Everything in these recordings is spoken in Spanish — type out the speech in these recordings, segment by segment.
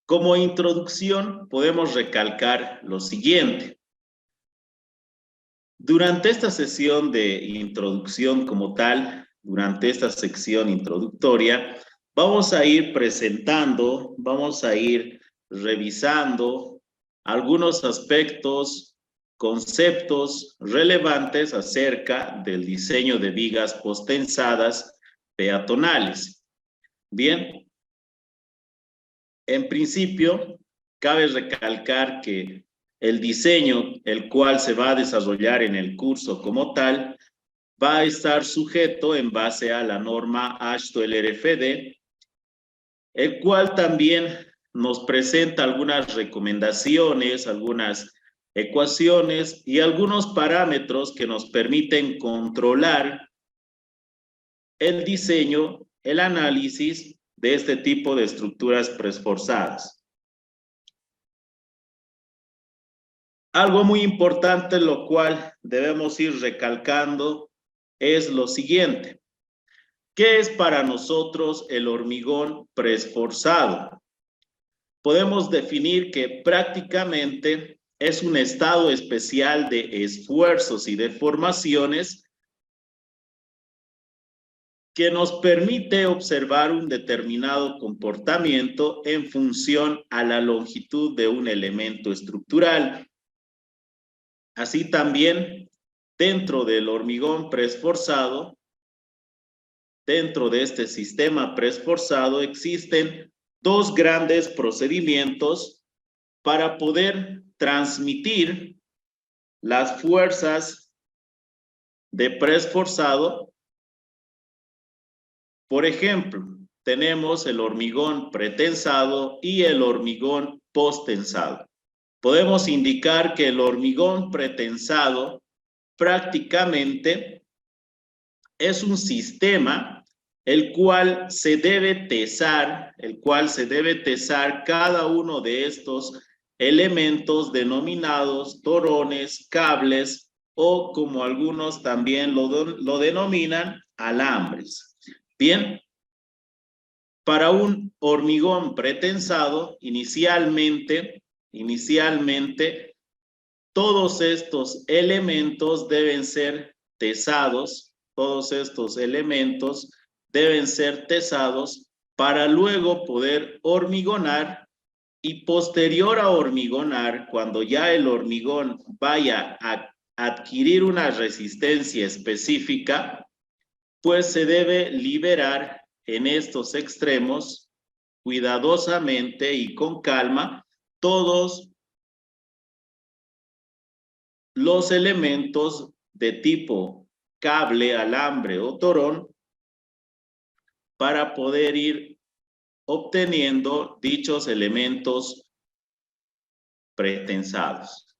Como introducción, podemos recalcar lo siguiente. Durante esta sesión de introducción como tal, durante esta sección introductoria, vamos a ir presentando, vamos a ir revisando algunos aspectos, conceptos relevantes acerca del diseño de vigas postensadas peatonales. Bien, en principio, cabe recalcar que el diseño, el cual se va a desarrollar en el curso como tal, va a estar sujeto en base a la norma AASHTO-LRFD, el cual también nos presenta algunas recomendaciones, algunas ecuaciones y algunos parámetros que nos permiten controlar el diseño, el análisis de este tipo de estructuras preesforzadas. Algo muy importante, lo cual debemos ir recalcando, es lo siguiente. ¿Qué es para nosotros el hormigón preesforzado? Podemos definir que prácticamente es un estado especial de esfuerzos y deformaciones que nos permite observar un determinado comportamiento en función a la longitud de un elemento estructural. Así también, dentro del hormigón preesforzado, dentro de este sistema preesforzado, existen dos grandes procedimientos para poder transmitir las fuerzas de preesforzado. Por ejemplo, tenemos el hormigón pretensado y el hormigón posttensado. Podemos indicar que el hormigón pretensado prácticamente es un sistema el cual se debe tesar, cada uno de estos elementos denominados torones, cables o como algunos también lo denominan, alambres. Bien, para un hormigón pretensado, inicialmente, todos estos elementos deben ser tesados, para luego poder hormigonar y posterior a hormigonar, cuando ya el hormigón vaya a adquirir una resistencia específica, pues se debe liberar en estos extremos cuidadosamente y con calma todos los elementos de tipo cable, alambre o torón para poder ir obteniendo dichos elementos pretensados.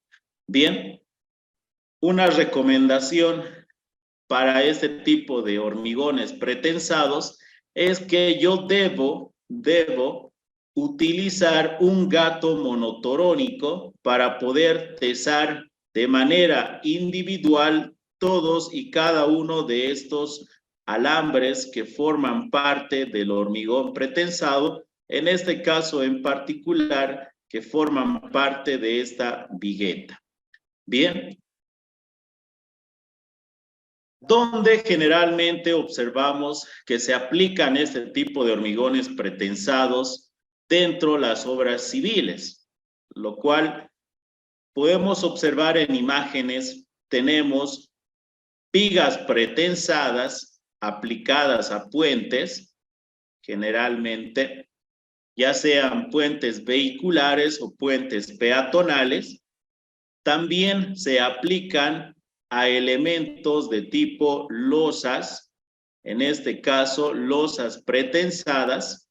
Bien, una recomendación para este tipo de hormigones pretensados es que yo debo utilizar un gato monotorónico para poder tesar de manera individual todos y cada uno de estos alambres que forman parte del hormigón pretensado, en este caso en particular, que forman parte de esta vigueta. Bien, donde generalmente observamos que se aplican este tipo de hormigones pretensados dentro de las obras civiles, lo cual podemos observar en imágenes. Tenemos vigas pretensadas aplicadas a puentes, generalmente, ya sean puentes vehiculares o puentes peatonales. También se aplican a elementos de tipo losas, en este caso losas pretensadas,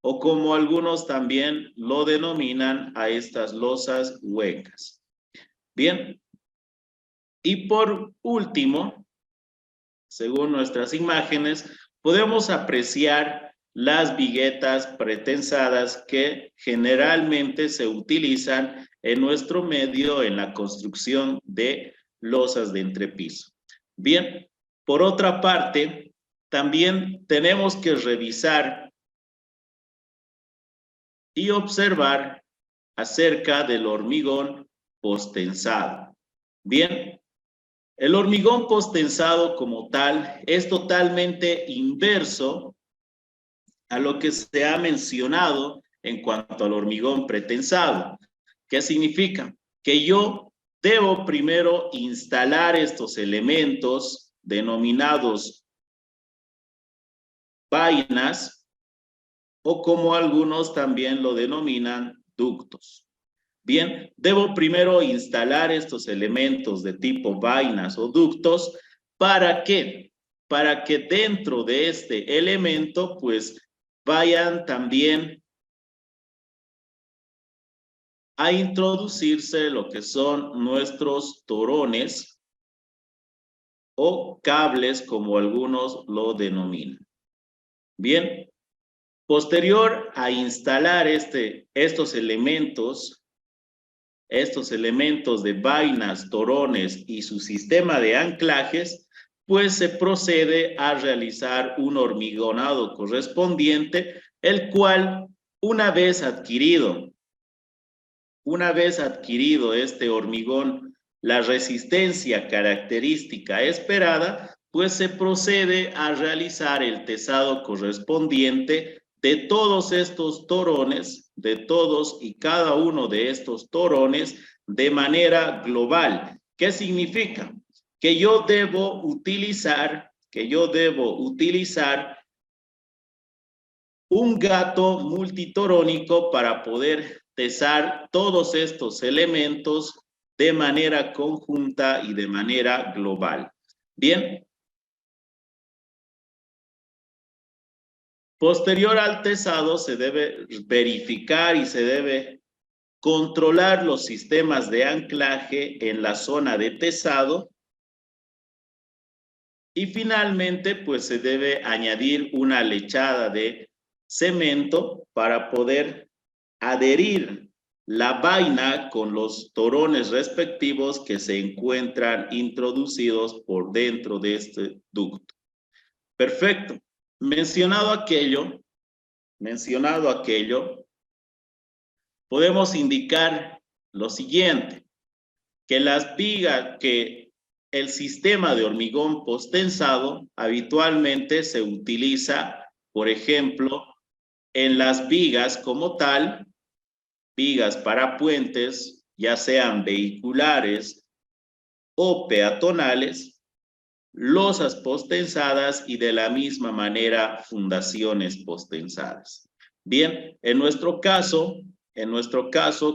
o como algunos también lo denominan a estas losas huecas. Bien, y por último, según nuestras imágenes, podemos apreciar las viguetas pretensadas que generalmente se utilizan en nuestro medio en la construcción de losas de entrepiso. Bien, por otra parte, también tenemos que revisar y observar acerca del hormigón posttensado. Bien, el hormigón posttensado como tal es totalmente inverso a lo que se ha mencionado en cuanto al hormigón pretensado. ¿Qué significa? Que yo debo primero instalar estos elementos denominados vainas, o como algunos también lo denominan, ductos. Bien, debo primero instalar estos elementos de tipo vainas o ductos. ¿Para qué? Para que dentro de este elemento, pues, vayan también a introducirse lo que son nuestros torones o cables, como algunos lo denominan. Bien, posterior a instalar estos elementos de vainas, torones y su sistema de anclajes, pues se procede a realizar un hormigonado correspondiente, el cual, una vez adquirido este hormigón, la resistencia característica esperada, pues se procede a realizar el tesado correspondiente de todos estos torones, de todos y cada uno de estos torones, de manera global. ¿Qué significa? Que yo debo utilizar un gato multitorónico para poder tesar todos estos elementos de manera conjunta y de manera global. Bien. Posterior al tesado se debe verificar y se debe controlar los sistemas de anclaje en la zona de tesado. Y finalmente, pues se debe añadir una lechada de cemento para poder adherir la vaina con los torones respectivos que se encuentran introducidos por dentro de este ducto. Perfecto. Mencionado aquello, podemos indicar lo siguiente, que el sistema de hormigón posttensado habitualmente se utiliza, por ejemplo, en las vigas como tal, vigas para puentes, ya sean vehiculares o peatonales, losas posttensadas y de la misma manera fundaciones posttensadas. Bien, en nuestro caso,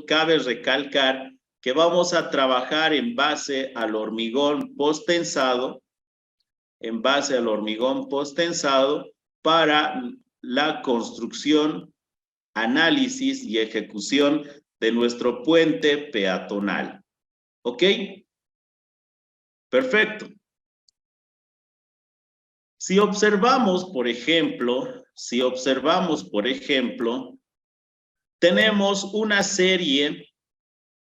cabe recalcar que vamos a trabajar en base al hormigón posttensado, para la construcción, análisis y ejecución de nuestro puente peatonal. ¿Ok? Perfecto. Si observamos, por ejemplo, tenemos una serie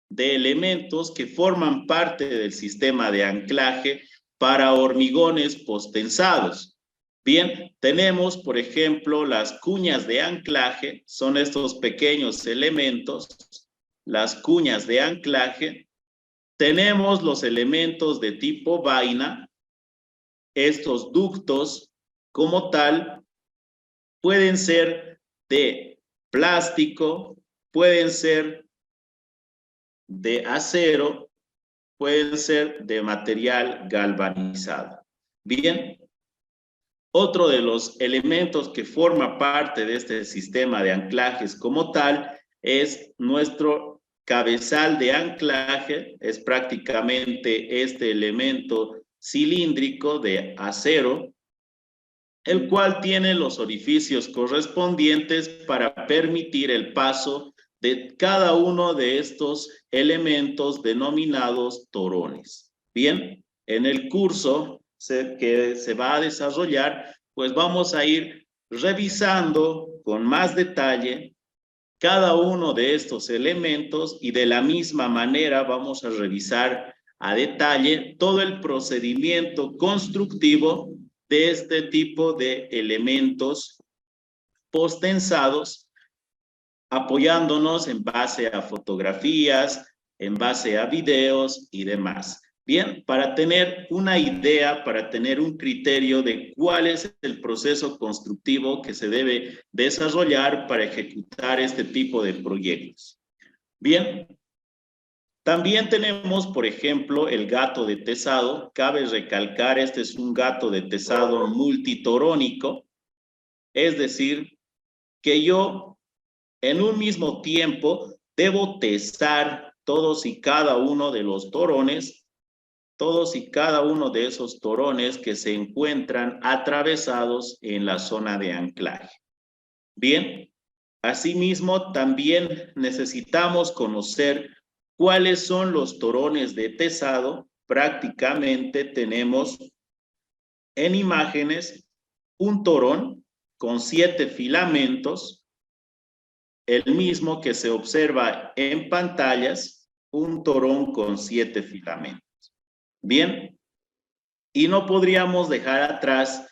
de elementos que forman parte del sistema de anclaje para hormigones posttensados. Bien, tenemos, por ejemplo, las cuñas de anclaje, son estos pequeños elementos, las cuñas de anclaje. Tenemos los elementos de tipo vaina. Estos ductos, como tal, pueden ser de plástico, pueden ser de acero, pueden ser de material galvanizado. Bien, otro de los elementos que forma parte de este sistema de anclajes como tal es nuestro cabezal de anclaje. Es prácticamente este elemento cilíndrico de acero, el cual tiene los orificios correspondientes para permitir el paso de cada uno de estos elementos denominados torones. Bien, en el curso que se va a desarrollar, pues vamos a ir revisando con más detalle cada uno de estos elementos y de la misma manera vamos a revisar a detalle todo el procedimiento constructivo de este tipo de elementos posttensados apoyándonos en base a fotografías, en base a videos y demás. Bien, para tener una idea, para tener un criterio de cuál es el proceso constructivo que se debe desarrollar para ejecutar este tipo de proyectos. Bien, también tenemos, por ejemplo, el gato de tesado. Cabe recalcar, este es un gato de tesado multitorónico, es decir, que yo en un mismo tiempo debo testar todos y cada uno de los torones, todos y cada uno de esos torones que se encuentran atravesados en la zona de anclaje. Bien, asimismo también necesitamos conocer cuáles son los torones de tesado. Prácticamente tenemos en imágenes un torón con 7 filamentos, el mismo que se observa en pantallas, un torón con 7 filamentos. Bien, y no podríamos dejar atrás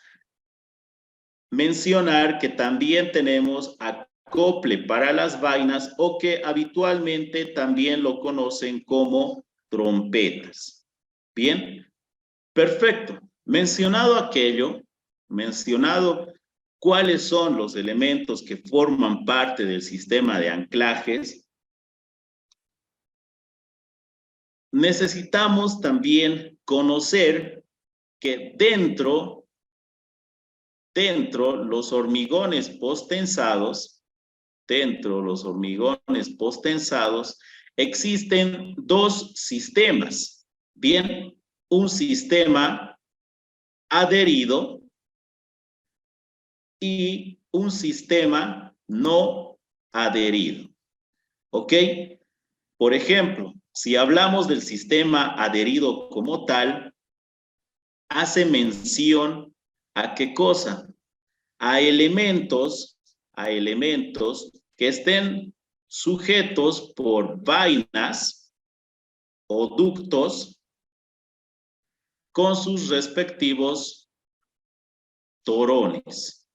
mencionar que también tenemos acople para las vainas, o que habitualmente también lo conocen como trompetas. Bien, perfecto. Mencionado aquello, mencionado cuáles son los elementos que forman parte del sistema de anclajes, necesitamos también conocer que dentro los hormigones postensados, existen dos sistemas. Bien, un sistema adherido y un sistema no adherido. ¿Ok? Por ejemplo, si hablamos del sistema adherido como tal, hace mención ¿a qué cosa? A elementos que estén sujetos por vainas o ductos con sus respectivos torones.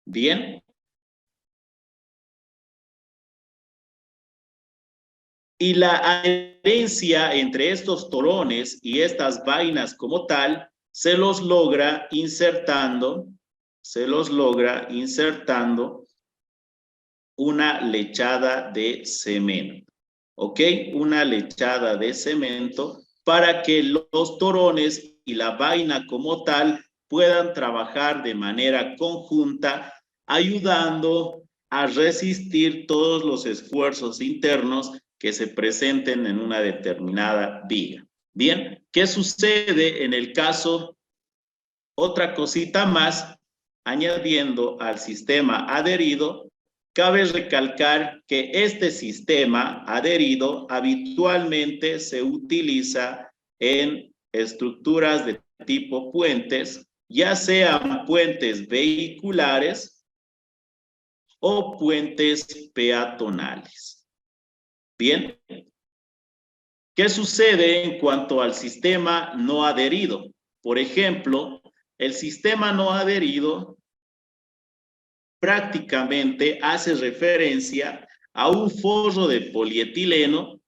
Bien. Y la adherencia entre estos torones y estas vainas como tal se los logra insertando una lechada de cemento. ¿Ok? Una lechada de cemento para que los torones y la vaina como tal puedan trabajar de manera conjunta, ayudando a resistir todos los esfuerzos internos que se presenten en una determinada viga. Bien, ¿qué sucede en el caso? Otra cosita más, añadiendo al sistema adherido, cabe recalcar que este sistema adherido habitualmente se utiliza en estructuras de tipo puentes, ya sean puentes vehiculares o puentes peatonales. Bien, ¿qué sucede en cuanto al sistema no adherido? Por ejemplo, el sistema no adherido prácticamente hace referencia a un forro de polietileno,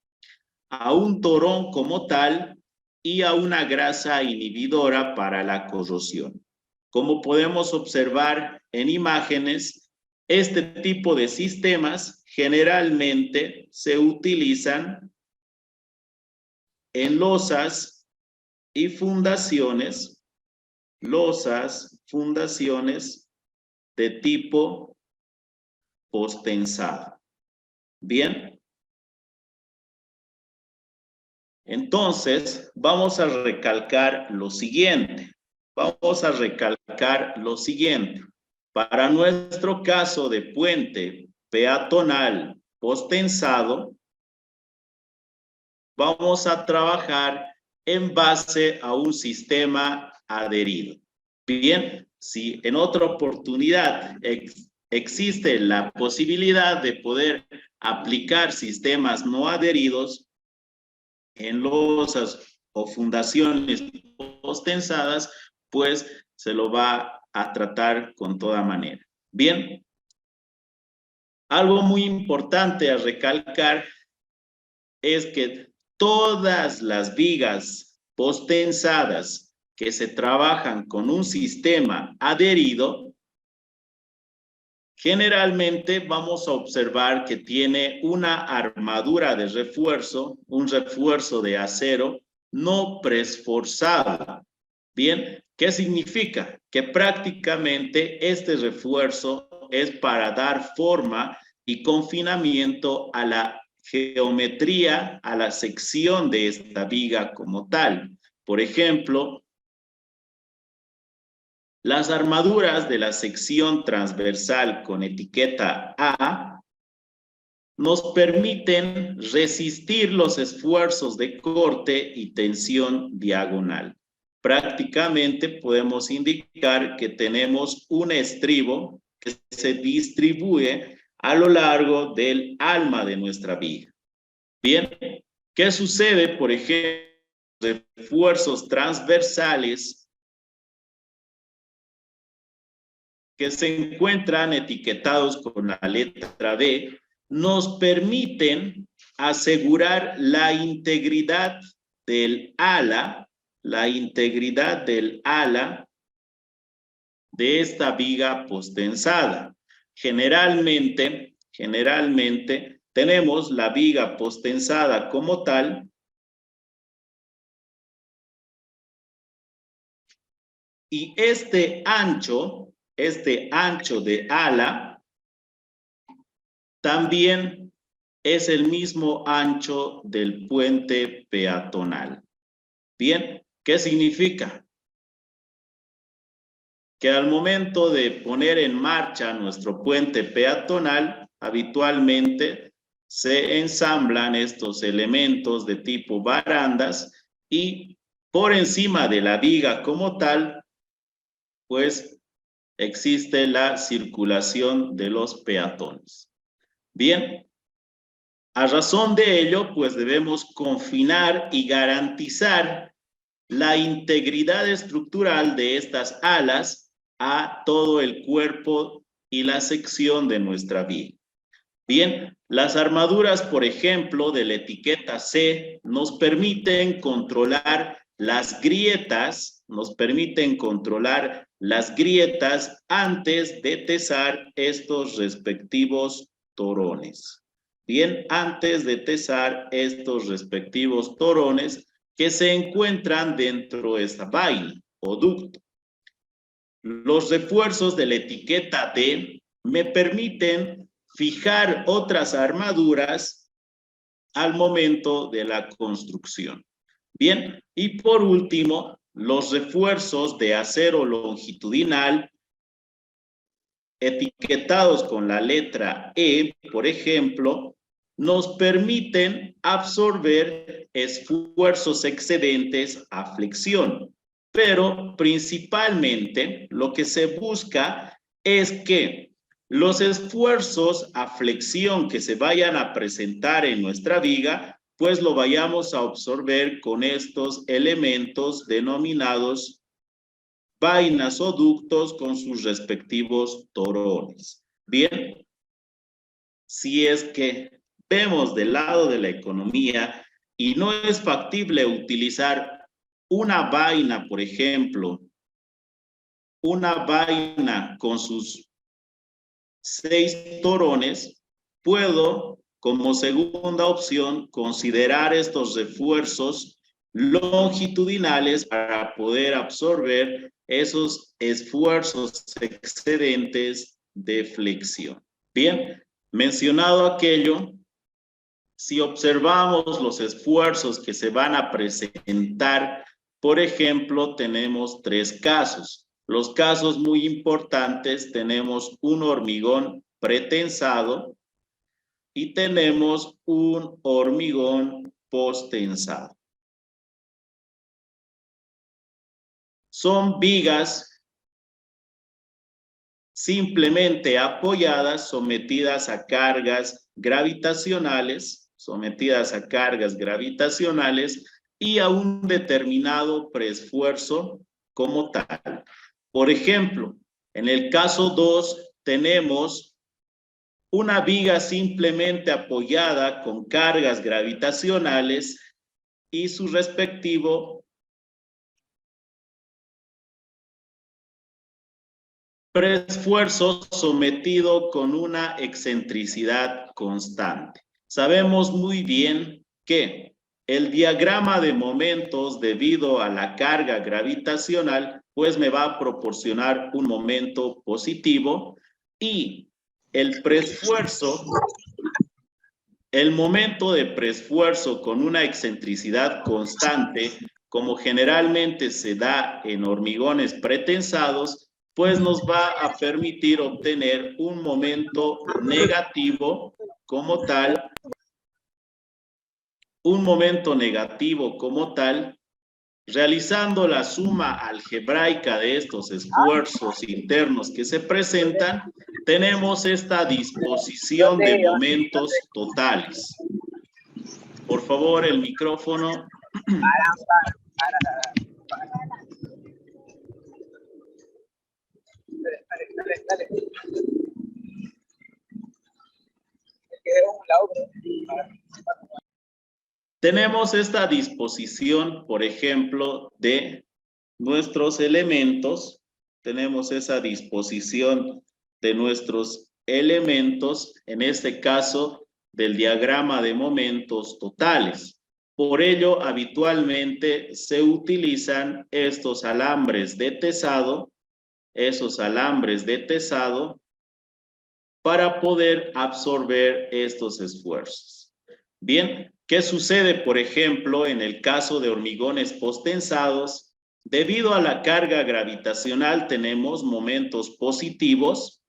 a un torón como tal y a una grasa inhibidora para la corrosión. Como podemos observar en imágenes, este tipo de sistemas generalmente se utilizan en losas y fundaciones, de tipo postensado. Bien. Entonces, vamos a recalcar lo siguiente. Para nuestro caso de puente peatonal postensado, vamos a trabajar en base a un sistema adherido. Bien, si en otra oportunidad existe la posibilidad de poder aplicar sistemas no adheridos en losas o fundaciones postensadas, pues se lo va a tratar con toda manera. Bien. Algo muy importante a recalcar es que todas las vigas postensadas que se trabajan con un sistema adherido, generalmente vamos a observar que tiene una armadura de refuerzo, un refuerzo de acero no preesforzado. Bien, ¿qué significa? Que prácticamente este refuerzo es para dar forma y confinamiento a la geometría, a la sección de esta viga como tal. Por ejemplo, las armaduras de la sección transversal con etiqueta A nos permiten resistir los esfuerzos de corte y tensión diagonal. Prácticamente podemos indicar que tenemos un estribo que se distribuye a lo largo del alma de nuestra viga. Bien, ¿qué sucede, por ejemplo, refuerzos transversales que se encuentran etiquetados con la letra D, nos permiten asegurar la integridad del ala, de esta viga postensada. Generalmente tenemos la viga postensada como tal y este ancho de ala también es el mismo ancho del puente peatonal. Bien, ¿qué significa? Que al momento de poner en marcha nuestro puente peatonal, habitualmente se ensamblan estos elementos de tipo barandas y por encima de la viga como tal, pues existe la circulación de los peatones. Bien, a razón de ello, pues debemos confinar y garantizar la integridad estructural de estas alas a todo el cuerpo y la sección de nuestra viga. Bien, las armaduras, por ejemplo, de la etiqueta C nos permiten controlar las grietas, antes de tesar estos respectivos torones. Bien, antes de tesar estos respectivos torones que se encuentran dentro de esta vaina o ducto. Los refuerzos de la etiqueta D me permiten fijar otras armaduras al momento de la construcción. Bien, y por último, los refuerzos de acero longitudinal etiquetados con la letra E, por ejemplo, nos permiten absorber esfuerzos excedentes a flexión. Pero principalmente lo que se busca es que los esfuerzos a flexión que se vayan a presentar en nuestra viga, pues lo vayamos a absorber con estos elementos denominados vainas o ductos con sus respectivos torones. Bien, si es que vemos del lado de la economía y no es factible utilizar una vaina, por ejemplo, una vaina con sus 6 torones, puedo, como segunda opción, considerar estos refuerzos longitudinales para poder absorber esos esfuerzos excedentes de flexión. Bien, mencionado aquello, si observamos los esfuerzos que se van a presentar, por ejemplo, tenemos 3 casos. Los casos muy importantes, tenemos un hormigón pretensado y tenemos un hormigón posttensado. Son vigas simplemente apoyadas, sometidas a cargas gravitacionales y a un determinado preesfuerzo como tal. Por ejemplo, en el caso 2 tenemos una viga simplemente apoyada con cargas gravitacionales y su respectivo preesfuerzo sometido con una excentricidad constante. Sabemos muy bien que el diagrama de momentos debido a la carga gravitacional pues me va a proporcionar un momento positivo y el preesfuerzo, el momento de preesfuerzo con una excentricidad constante, como generalmente se da en hormigones pretensados, pues nos va a permitir obtener un momento negativo como tal, realizando la suma algebraica de estos esfuerzos internos que se presentan, tenemos esta disposición de momentos totales. Por favor, el micrófono. Dale. Tenemos esta disposición, por ejemplo, de nuestros elementos. Tenemos esa disposición de nuestros elementos, en este caso, del diagrama de momentos totales. Por ello, habitualmente se utilizan estos alambres de tesado, para poder absorber estos esfuerzos. Bien, ¿qué sucede, por ejemplo, en el caso de hormigones postensados? Debido a la carga gravitacional tenemos momentos positivos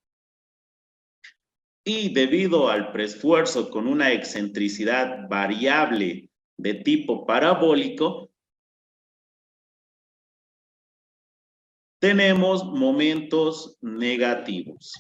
y debido al preesfuerzo con una excentricidad variable de tipo parabólico, tenemos momentos negativos.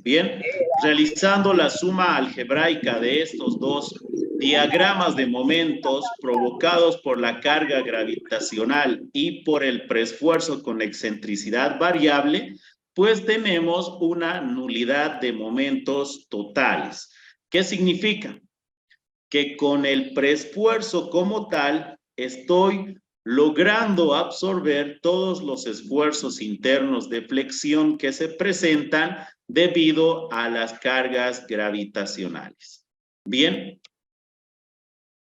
Bien, realizando la suma algebraica de estos dos diagramas de momentos provocados por la carga gravitacional y por el preesfuerzo con excentricidad variable, pues tenemos una nulidad de momentos totales. ¿Qué significa? Que con el preesfuerzo como tal estoy logrando absorber todos los esfuerzos internos de flexión que se presentan debido a las cargas gravitacionales. Bien,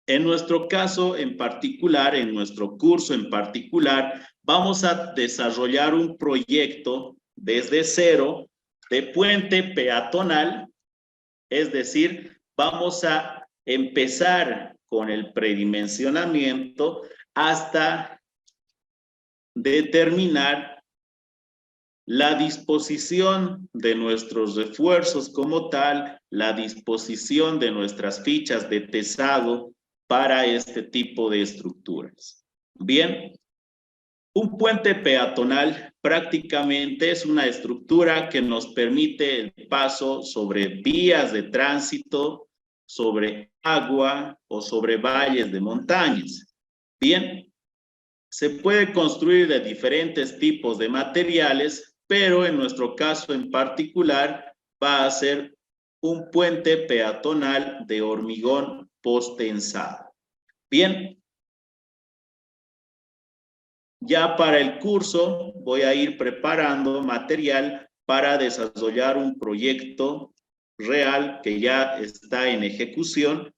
en nuestro caso en particular, en nuestro curso en particular, vamos a desarrollar un proyecto desde cero de puente peatonal, es decir, vamos a empezar con el predimensionamiento hasta determinar la disposición de nuestros refuerzos como tal, la disposición de nuestras fichas de tesado para este tipo de estructuras. Bien, un puente peatonal prácticamente es una estructura que nos permite el paso sobre vías de tránsito, sobre agua o sobre valles de montañas. Bien, se puede construir de diferentes tipos de materiales, pero en nuestro caso en particular va a ser un puente peatonal de hormigón postensado. Bien, ya para el curso voy a ir preparando material para desarrollar un proyecto real que ya está en ejecución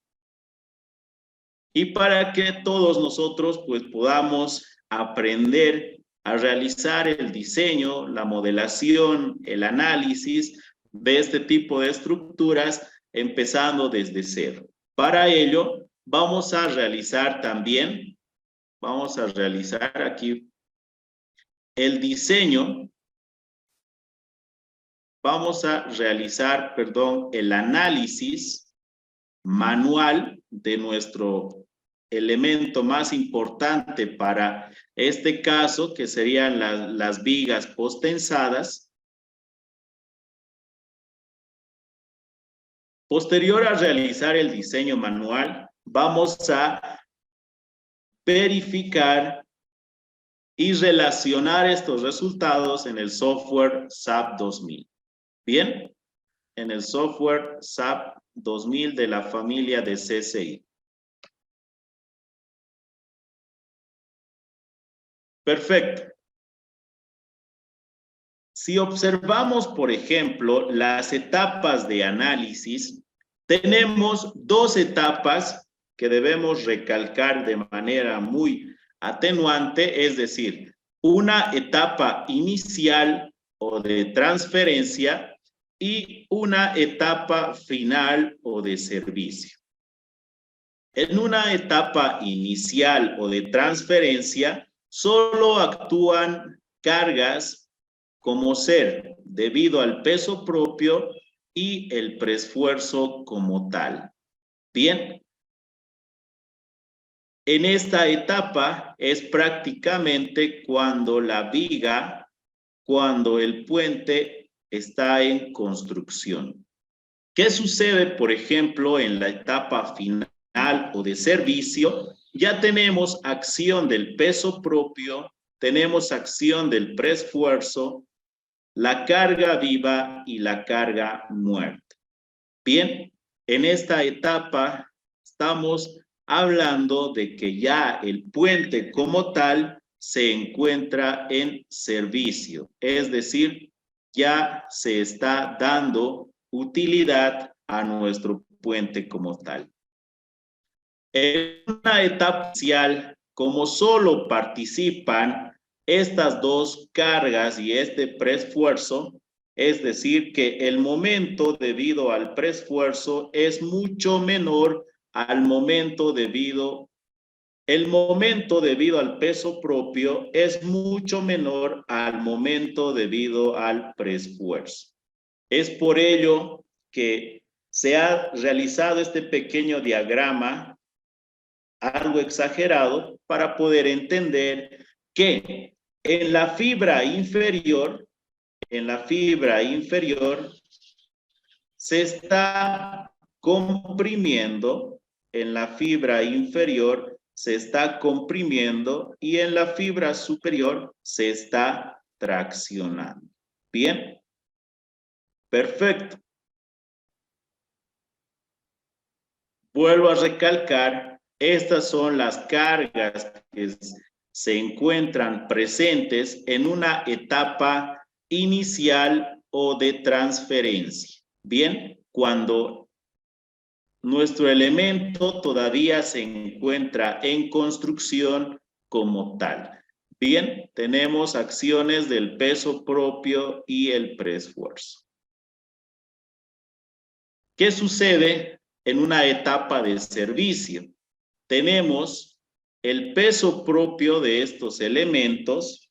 y para que todos nosotros pues podamos aprender a realizar el diseño, la modelación, el análisis de este tipo de estructuras empezando desde cero. Para ello vamos a realizar también, aquí el diseño, el análisis manual de nuestro elemento más importante para este caso, que serían las vigas postensadas. Posterior a realizar el diseño manual, vamos a verificar y relacionar estos resultados en el software SAP 2000. Bien, en el software SAP 2000 de la familia de CCI. Perfecto. Si observamos, por ejemplo, las etapas de análisis, tenemos dos etapas que debemos recalcar de manera muy atenuante, es decir, una etapa inicial o de transferencia y una etapa final o de servicio. En una etapa inicial o de transferencia, solo actúan cargas como ser debido al peso propio y el preesfuerzo como tal. Bien. En esta etapa es prácticamente cuando la viga, cuando el puente está en construcción. ¿Qué sucede, por ejemplo, en la etapa final o de servicio? Ya tenemos acción del peso propio, tenemos acción del preesfuerzo, la carga viva y la carga muerta. Bien, en esta etapa estamos hablando de que ya el puente como tal se encuentra en servicio, es decir, ya se está dando utilidad a nuestro puente como tal. En una etapa inicial, como solo participan estas dos cargas y este preesfuerzo, es decir, que el momento debido al preesfuerzo es mucho menor al momento debido al peso propio es mucho menor al momento debido al preesfuerzo. Es por ello que se ha realizado este pequeño diagrama, algo exagerado, para poder entender que en la fibra inferior se está comprimiendo, en la fibra inferior se está comprimiendo y en la fibra superior se está traccionando. Bien, perfecto. Vuelvo a recalcar, estas son las cargas que se encuentran presentes en una etapa inicial o de transferencia. Bien, cuando nuestro elemento todavía se encuentra en construcción como tal. Bien, tenemos acciones del peso propio y el preesfuerzo. ¿Qué sucede en una etapa de servicio? Tenemos el peso propio de estos elementos,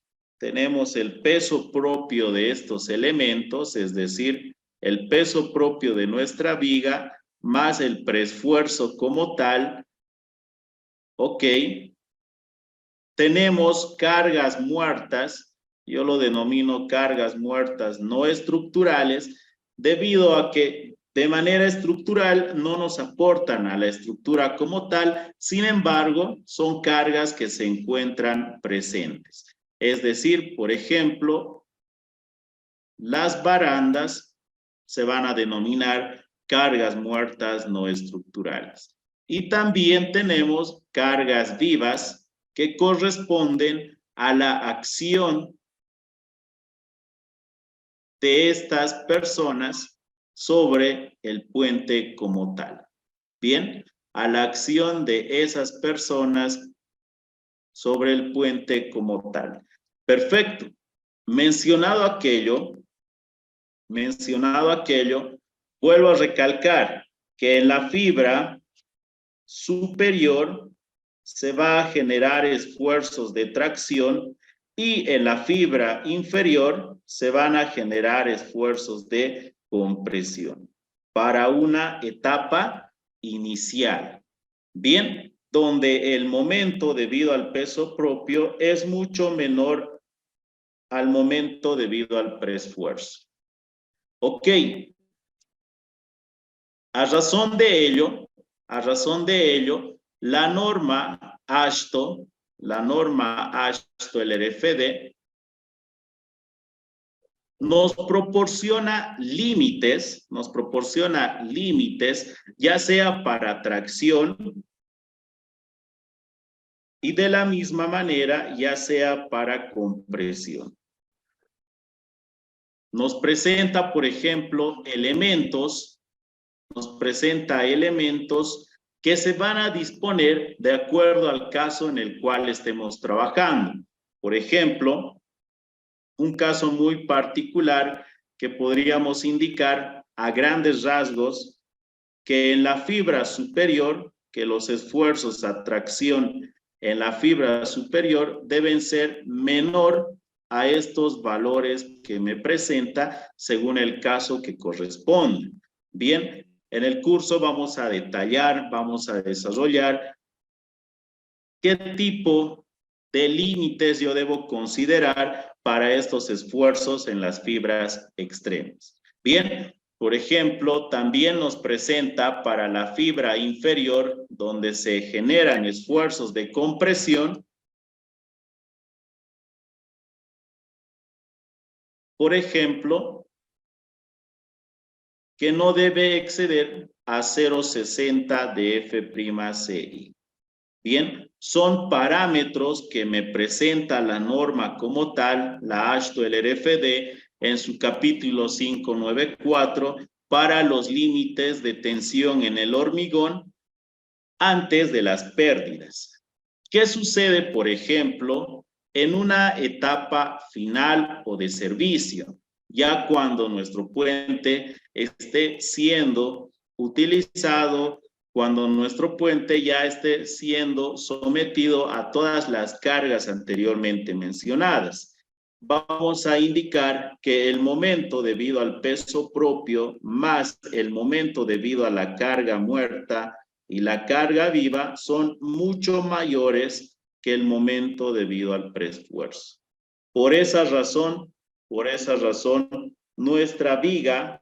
es decir, el peso propio de nuestra viga más el preesfuerzo como tal. Ok. Tenemos cargas muertas, yo lo denomino cargas muertas no estructurales, debido a que de manera estructural no nos aportan a la estructura como tal, sin embargo, son cargas que se encuentran presentes. Es decir, por ejemplo, las barandas se van a denominar cargas muertas no estructurales. Y también tenemos cargas vivas que corresponden a la acción de estas personas sobre el puente como tal. Bien, a la acción de esas personas sobre el puente como tal. Perfecto. Mencionado aquello, vuelvo a recalcar que en la fibra superior se va a generar esfuerzos de tracción y en la fibra inferior se van a generar esfuerzos de compresión para una etapa inicial. Bien, donde el momento debido al peso propio es mucho menor al momento debido al preesfuerzo. Ok. A razón de ello, la norma AASHTO, el RFD, nos proporciona límites, ya sea para tracción y de la misma manera, ya sea para compresión. Nos presenta, por ejemplo, elementos que se van a disponer de acuerdo al caso en el cual estemos trabajando. Por ejemplo, un caso muy particular que podríamos indicar a grandes rasgos que en la fibra superior, que los esfuerzos a tracción en la fibra superior deben ser menor a estos valores que me presenta según el caso que corresponde. Bien, en el curso vamos a detallar, vamos a desarrollar qué tipo de límites yo debo considerar para estos esfuerzos en las fibras extremas. Bien, por ejemplo, también nos presenta para la fibra inferior, donde se generan esfuerzos de compresión. Por ejemplo, que no debe exceder a 0,60 de F'Ci. Bien, son parámetros que me presenta la norma como tal, la AASHTO-LRFD, en su capítulo 594, para los límites de tensión en el hormigón antes de las pérdidas. ¿Qué sucede, por ejemplo, en una etapa final o de servicio? Ya cuando nuestro puente esté siendo utilizado, cuando nuestro puente ya esté siendo sometido a todas las cargas anteriormente mencionadas. Vamos a indicar que el momento debido al peso propio más el momento debido a la carga muerta y la carga viva son mucho mayores que el momento debido al preesfuerzo. Por esa razón, nuestra viga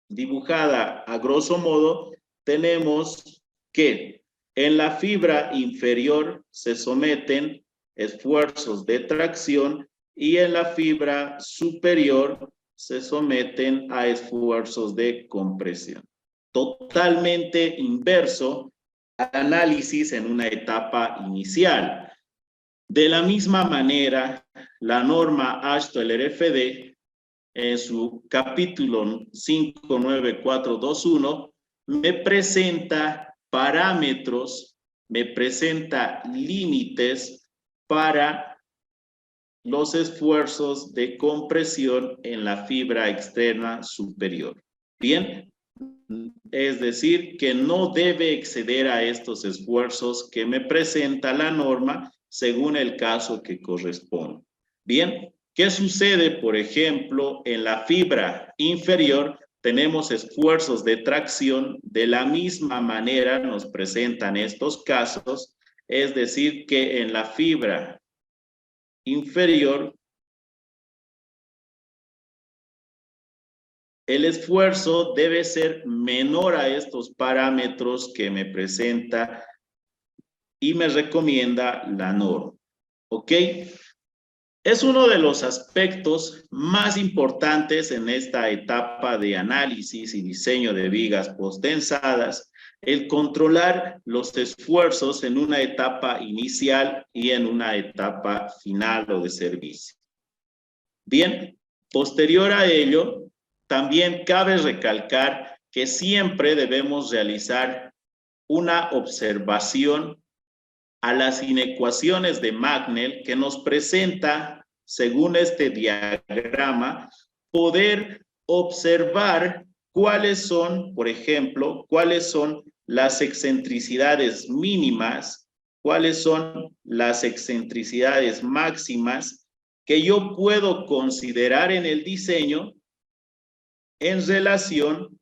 dibujada a grosso modo, tenemos que en la fibra inferior se someten esfuerzos de tracción y en la fibra superior se someten a esfuerzos de compresión. Totalmente inverso al análisis en una etapa inicial. De la misma manera, la norma AASHTO-LRFD en su capítulo 59421 me presenta parámetros, me presenta límites para los esfuerzos de compresión en la fibra externa superior. Bien, es decir, que no debe exceder a estos esfuerzos que me presenta la norma según el caso que corresponde. Bien, ¿qué sucede, por ejemplo, en la fibra inferior? Tenemos esfuerzos de tracción, de la misma manera nos presentan estos casos, es decir, que en la fibra inferior el esfuerzo debe ser menor a estos parámetros que me presenta y me recomienda la norma. ¿Ok? Es uno de los aspectos más importantes en esta etapa de análisis y diseño de vigas postdensadas, el controlar los esfuerzos en una etapa inicial y en una etapa final o de servicio. Bien, posterior a ello, también cabe recalcar que siempre debemos realizar una observación a las inecuaciones de Magnell que nos presenta, según este diagrama, poder observar cuáles son, por ejemplo, cuáles son las excentricidades mínimas, cuáles son las excentricidades máximas que yo puedo considerar en el diseño en relación,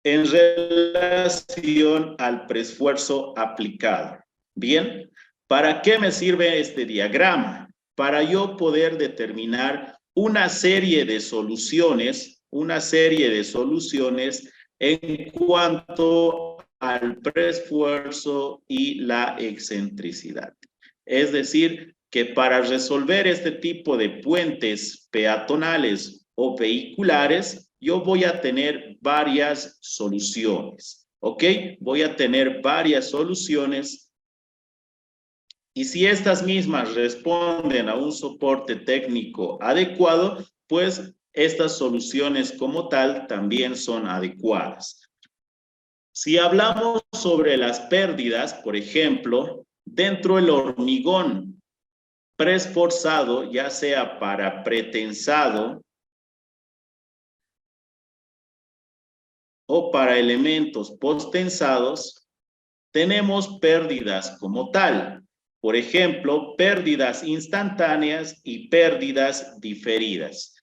en relación al preesfuerzo aplicado. Bien, ¿para qué me sirve este diagrama? Para yo poder determinar una serie de soluciones en cuanto al preesfuerzo y la excentricidad. Es decir, que para resolver este tipo de puentes peatonales o vehiculares, yo voy a tener varias soluciones, ¿ok? Voy a tener varias soluciones y si estas mismas responden a un soporte técnico adecuado, pues estas soluciones como tal también son adecuadas. Si hablamos sobre las pérdidas, por ejemplo, dentro del hormigón preesforzado, ya sea para pretensado o para elementos postensados, tenemos pérdidas como tal. Por ejemplo, pérdidas instantáneas y pérdidas diferidas.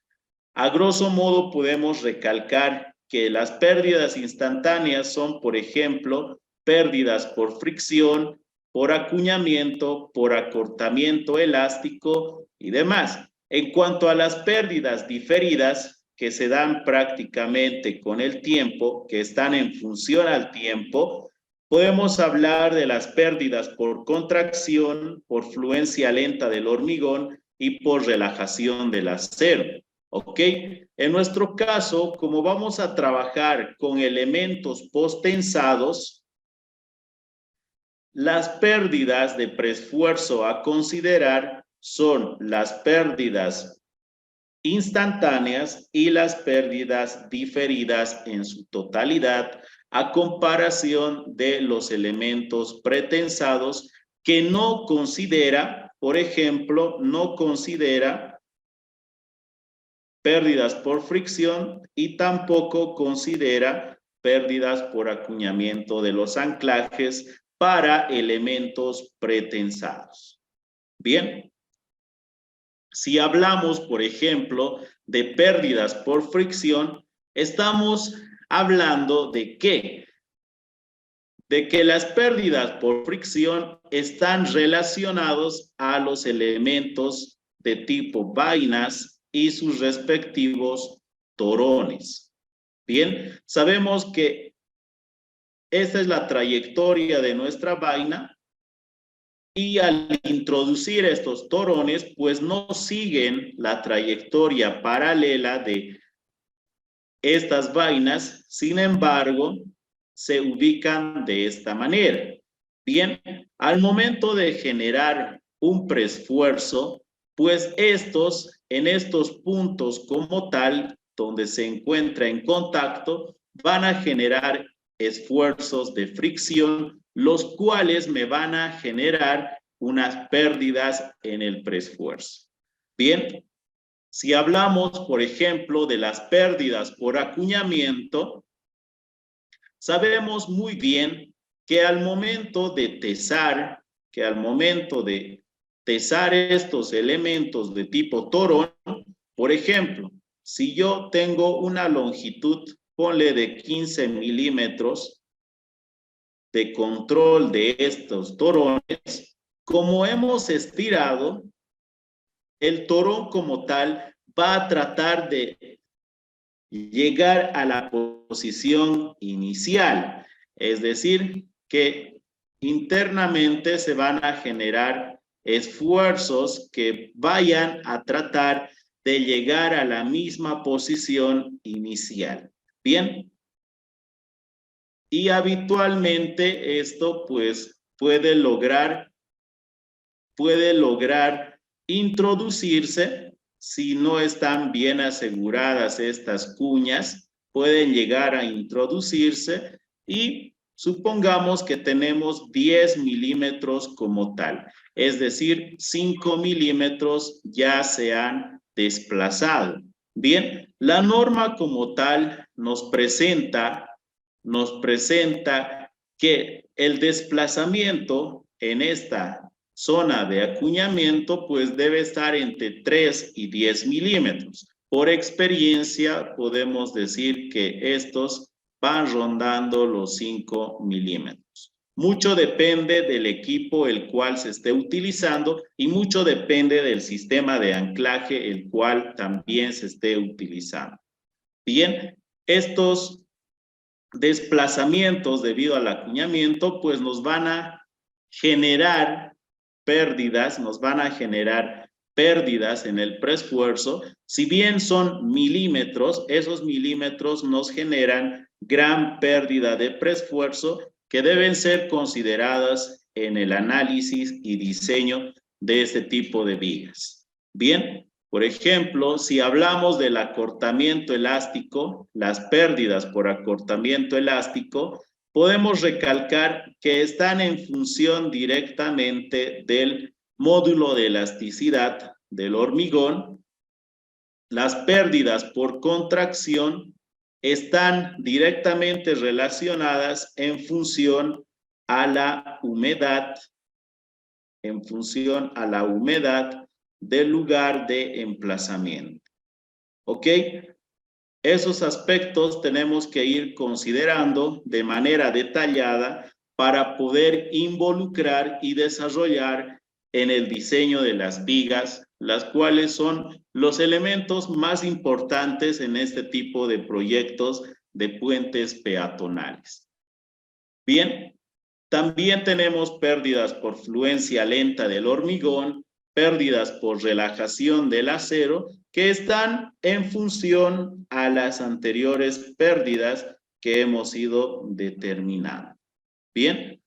A grosso modo podemos recalcar que las pérdidas instantáneas son, por ejemplo, pérdidas por fricción, por acuñamiento, por acortamiento elástico y demás. En cuanto a las pérdidas diferidas, que se dan prácticamente con el tiempo, que están en función al tiempo, podemos hablar de las pérdidas por contracción, por fluencia lenta del hormigón y por relajación del acero. ¿Ok? En nuestro caso, como vamos a trabajar con elementos postensados, las pérdidas de preesfuerzo a considerar son las pérdidas instantáneas y las pérdidas diferidas en su totalidad a comparación de los elementos pretensados que no considera, por ejemplo, no considera pérdidas por fricción y tampoco considera pérdidas por acuñamiento de los anclajes para elementos pretensados. Bien, si hablamos, por ejemplo, de pérdidas por fricción, estamos hablando de ¿qué? De que las pérdidas por fricción están relacionados a los elementos de tipo vainas y sus respectivos torones. Bien, sabemos que esta es la trayectoria de nuestra vaina y al introducir estos torones, pues no siguen la trayectoria paralela de estas vainas, sin embargo, se ubican de esta manera. Bien, al momento de generar un preesfuerzo, pues en estos puntos como tal, donde se encuentra en contacto, van a generar esfuerzos de fricción, los cuales me van a generar unas pérdidas en el preesfuerzo. Bien, si hablamos, por ejemplo, de las pérdidas por acuñamiento, sabemos muy bien que al momento de tesar, estos elementos de tipo torón, por ejemplo, si yo tengo una longitud, ponle de 15 milímetros de control de estos torones, como hemos estirado, el torón como tal va a tratar de llegar a la posición inicial, es decir, que internamente se van a generar esfuerzos que vayan a tratar de llegar a la misma posición inicial. Bien, y habitualmente esto pues puede lograr introducirse. Si no están bien aseguradas estas cuñas, pueden llegar a introducirse y supongamos que tenemos 10 milímetros como tal, es decir, 5 milímetros ya se han desplazado. Bien, la norma como tal nos presenta que el desplazamiento en esta zona de acuñamiento pues debe estar entre 3 y 10 milímetros. Por experiencia podemos decir que estos van rondando los 5 milímetros. Mucho depende del equipo el cual se esté utilizando y mucho depende del sistema de anclaje el cual también se esté utilizando. Bien, estos desplazamientos debido al acuñamiento pues nos van a generar pérdidas, nos van a generar pérdidas en el preesfuerzo. Si bien son milímetros, esos milímetros nos generan gran pérdida de preesfuerzo que deben ser consideradas en el análisis y diseño de este tipo de vigas. Bien, por ejemplo, si hablamos del acortamiento elástico, las pérdidas por acortamiento elástico, podemos recalcar que están en función directamente del módulo de elasticidad del hormigón. Las pérdidas por contracción están directamente relacionadas en función a la humedad, del lugar de emplazamiento. ¿Ok? Esos aspectos tenemos que ir considerando de manera detallada para poder involucrar y desarrollar en el diseño de las vigas, las cuales son los elementos más importantes en este tipo de proyectos de puentes peatonales. Bien, también tenemos pérdidas por fluencia lenta del hormigón, pérdidas por relajación del acero, que están en función a las anteriores pérdidas que hemos ido determinando. Bien.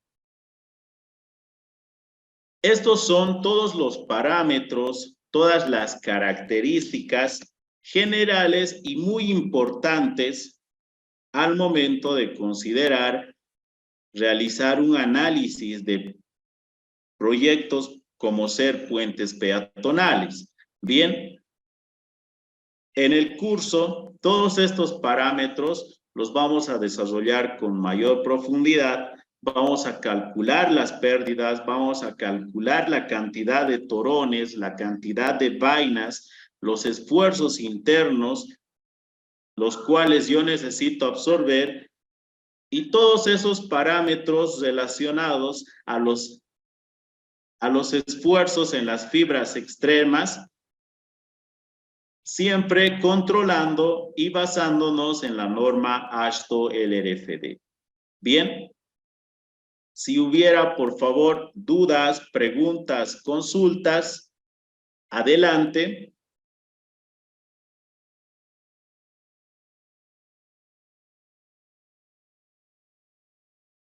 Estos son todos los parámetros, todas las características generales y muy importantes al momento de considerar realizar un análisis de proyectos como ser puentes peatonales. Bien, en el curso, todos estos parámetros los vamos a desarrollar con mayor profundidad. Vamos a calcular las pérdidas, vamos a calcular la cantidad de torones, la cantidad de vainas, los esfuerzos internos, los cuales yo necesito absorber, y todos esos parámetros relacionados a los esfuerzos en las fibras extremas, siempre controlando y basándonos en la norma AASHTO LRFD. Bien, si hubiera, por favor, dudas, preguntas, consultas, adelante.